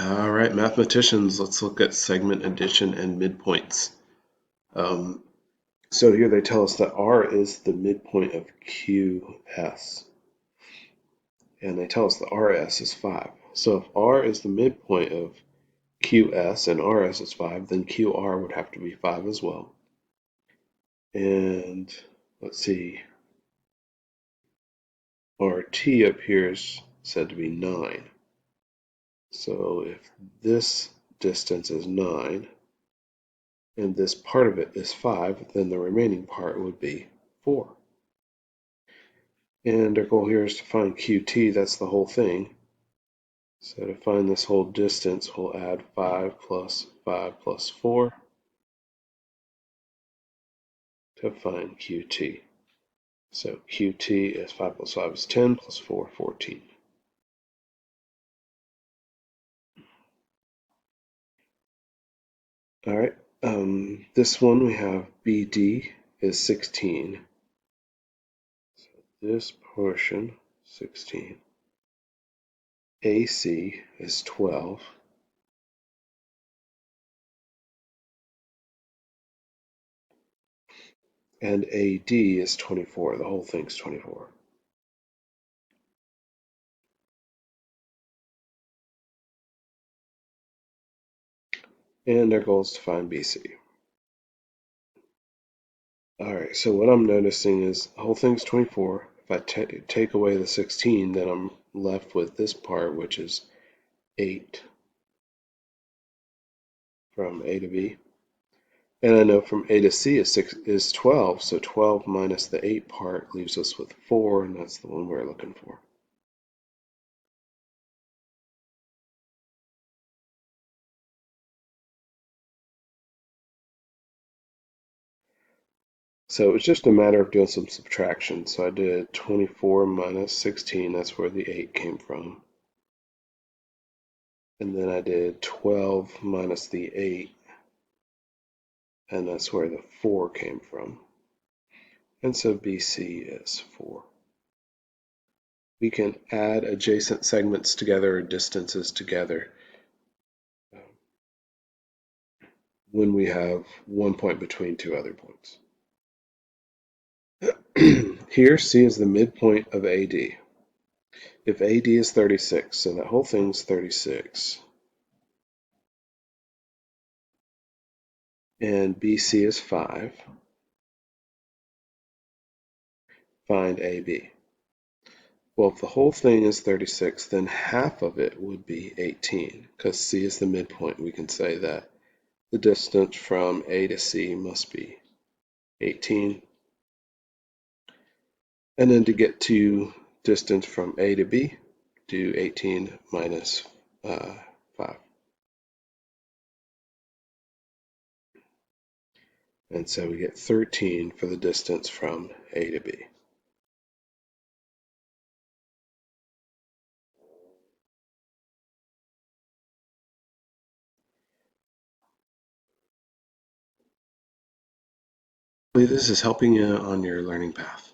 All right, mathematicians, let's look at segment addition and midpoints. Um, so here they tell us that R is the midpoint of QS. And they tell us that RS is 5. So if R is the midpoint of QS and RS is 5, then QR would have to be 5 as well. And let's see, RT up here is said to be 9. So if this distance is 9, and this part of it is 5, then the remaining part would be 4. And our goal here is to find QT, that's the whole thing. So to find this whole distance, we'll add 5 plus 5 plus 4 to find QT. So QT is 5 plus 5 is 10, plus 4, 14. All right, this one we have BD is 16. So this portion, 16. AC is 12. And AD is 24. The whole thing's 24. And our goal is to find BC. All right, so what I'm noticing is the whole thing's 24. If I take away the 16, then I'm left with this part, which is 8 from A to B. And I know from A to C is 12, so 12 minus the 8 part leaves us with 4, and that's the one we're looking for. So it's just a matter of doing some subtraction. So I did 24 minus 16, that's where the 8 came from. And then I did 12 minus the 8, and that's where the 4 came from. And so BC is 4. We can add adjacent segments together or distances together when we have one point between two other points. Here, C is the midpoint of AD. If AD is 36, so that whole thing's 36, and BC is 5, find AB. Well, if the whole thing is 36, then half of it would be 18, because C is the midpoint. We can say that the distance from A to C must be 18. And then to get to distance from A to B, do 18 minus 5. And so we get 13 for the distance from A to B. Hopefully this is helping you on your learning path.